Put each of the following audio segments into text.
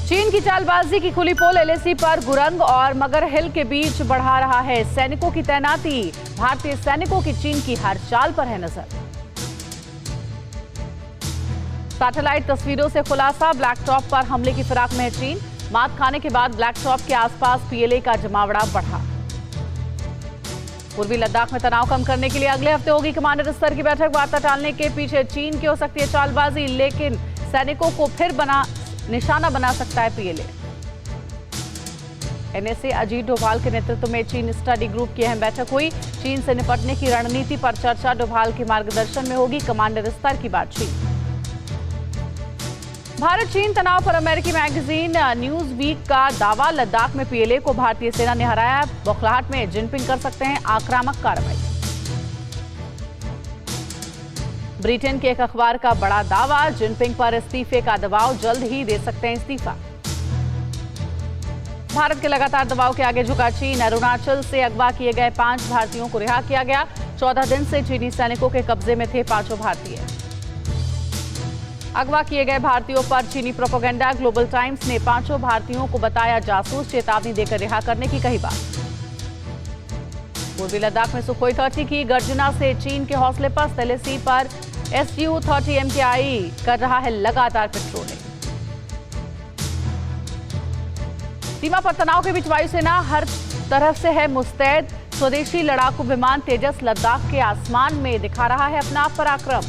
चीन की चालबाजी की खुली पोल एलएसी पर गुरंग और मगर हिल के बीच बढ़ा रहा है सैनिकों की तैनाती। भारतीय सैनिकों की चीन की हर चाल पर है नजर। सैटेलाइट तस्वीरों से खुलासा, ब्लैक टॉप पर हमले की फिराक में है चीन। मात खाने के बाद ब्लैक टॉप के आसपास पीएलए का जमावड़ा बढ़ा। पूर्वी लद्दाख में तनाव कम करने के लिए अगले हफ्ते होगी कमांडर स्तर की बैठक। वार्ता टालने के पीछे चीन की हो सकती है चालबाजी, लेकिन सैनिकों को फिर निशाना बना सकता है पीएलए। एनएसए अजीत डोभाल के नेतृत्व में चीन स्टडी ग्रुप की अहम बैठक हुई। चीन से निपटने की रणनीति पर चर्चा डोभाल के मार्गदर्शन में होगी कमांडर स्तर की बातचीत। भारत चीन तनाव पर अमेरिकी मैगजीन न्यूज वीक का दावा, लद्दाख में पीएलए को भारतीय सेना ने हराया। बौखलाहट में जिनपिंग कर सकते हैं आक्रामक कार्रवाई। ब्रिटेन के एक अखबार का बड़ा दावा, जिनपिंग पर इस्तीफे का दबाव, जल्द ही दे सकते हैं इस्तीफा। भारत के लगातार दबाव के आगे झुका चीन। अरुणाचल से अगवा किए गए 5 भारतीयों को रिहा किया गया। 14 दिन से चीनी सैनिकों के कब्जे में थे 5 भारतीय। अगवा किए गए भारतीयों पर चीनी प्रोपेगेंडा। ग्लोबल टाइम्स ने 5 भारतीयों को बताया जासूस, चेतावनी देकर रिहा करने की कही बात। पूर्वी लद्दाख में सुखोई 30 की गर्जना से चीन के हौसले पस्त। एलएसी पर SU-30 MKI कर रहा है लगातार पेट्रोलिंग। सीमा पर तनाव के बीच वायुसेना हर तरफ से है मुस्तैद। स्वदेशी लड़ाकू विमान तेजस लद्दाख के आसमान में दिखा रहा है अपना पराक्रम।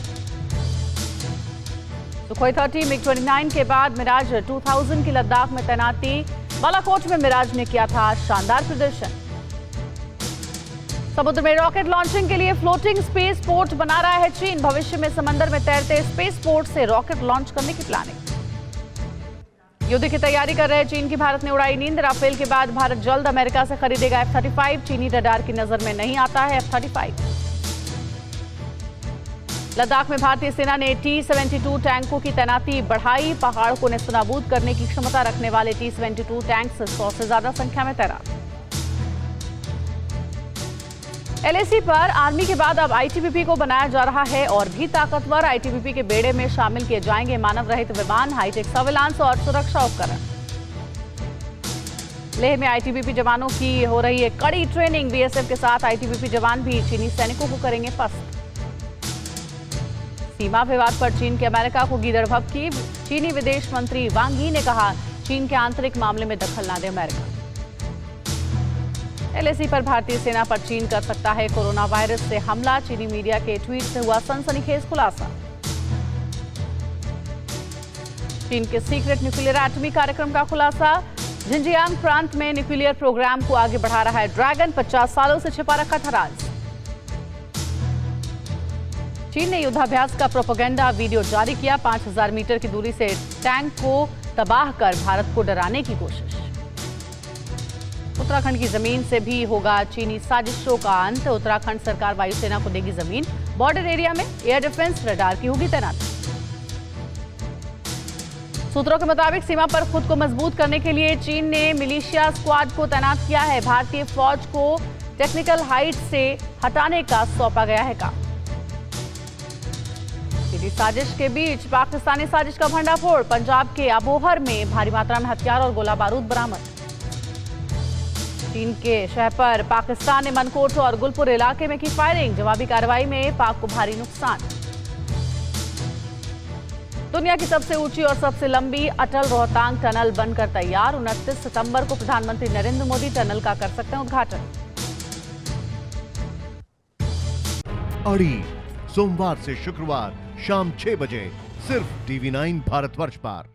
सुखोई 30 MiG-29 के बाद मिराज 2000 की लद्दाख में तैनाती। बालाकोट में मिराज ने किया था शानदार प्रदर्शन। समुद्र में रॉकेट लॉन्चिंग के लिए फ्लोटिंग स्पेस पोर्ट बना रहा है चीन। भविष्य में समंदर में तैरते स्पेस पोर्ट से रॉकेट लॉन्च करने की प्लानिंग। युद्ध की तैयारी कर रहे चीन की भारत ने उड़ाई नींद। राफेल के बाद भारत जल्द अमेरिका से खरीदेगा F-35। चीनी रडार की नजर में नहीं आता है F-35। लद्दाख में भारतीय सेना ने T-72 टैंकों की तैनाती बढ़ाई। पहाड़ को नेस्तनाबूद करने की क्षमता रखने वाले T-72 टैंक 100 से ज्यादा संख्या में तैनात। एलएसी पर आर्मी के बाद अब आईटीबीपी को बनाया जा रहा है और भी ताकतवर। आईटीबीपी के बेड़े में शामिल किए जाएंगे मानव रहित विमान, हाईटेक सर्विलांस और सुरक्षा उपकरण। लेह में आईटीबीपी जवानों की हो रही है कड़ी ट्रेनिंग। बीएसएफ के साथ आईटीबीपी जवान भी चीनी सैनिकों को करेंगे पस्त। सीमा विवाद पर चीन के अमेरिका को गीदड़ भभकी। चीनी विदेश मंत्री वांग यी ने कहा, चीन के आंतरिक मामले में दखल ना दे अमेरिका। एलएसी पर भारतीय सेना पर चीन कर सकता है कोरोना वायरस से हमला। चीनी मीडिया के ट्वीट से हुआ सनसनीखेज खुलासा। चीन के सीक्रेट न्यूक्लियर एटमी कार्यक्रम का खुलासा। जिनजियांग प्रांत में न्यूक्लियर प्रोग्राम को आगे बढ़ा रहा है ड्रैगन। 50 सालों से छिपा रखा था राज। चीन ने युद्धाभ्यास का प्रोपेगेंडा वीडियो जारी किया। 5000 मीटर की दूरी से टैंक को तबाह कर भारत को डराने की कोशिश। उत्तराखंड की जमीन से भी होगा चीनी साजिशों का अंत। उत्तराखंड सरकार वायुसेना को देगी जमीन। बॉर्डर एरिया में एयर डिफेंस रडार की होगी तैनाती। सूत्रों के मुताबिक सीमा पर खुद को मजबूत करने के लिए चीन ने मिलिशिया स्क्वाड को तैनात किया है। भारतीय फौज को टेक्निकल हाइट से हटाने का सौंपा गया है काम। चीनी साजिश के बीच पाकिस्तानी साजिश का भंडाफोड़। पंजाब के अबोहर में भारी मात्रा में हथियार और गोला बारूद बरामद। चीन के शहर पर पाकिस्तान ने मनकोट और गुलपुर इलाके में की फायरिंग। जवाबी कार्रवाई में पाक को भारी नुकसान। दुनिया की सबसे ऊंची और सबसे लंबी अटल रोहतांग टनल बनकर तैयार। 29 सितंबर को प्रधानमंत्री नरेंद्र मोदी टनल का कर सकते हैं उद्घाटन। अड़ी सोमवार से शुक्रवार शाम 6 बजे सिर्फ TV9 भारतवर्ष पर।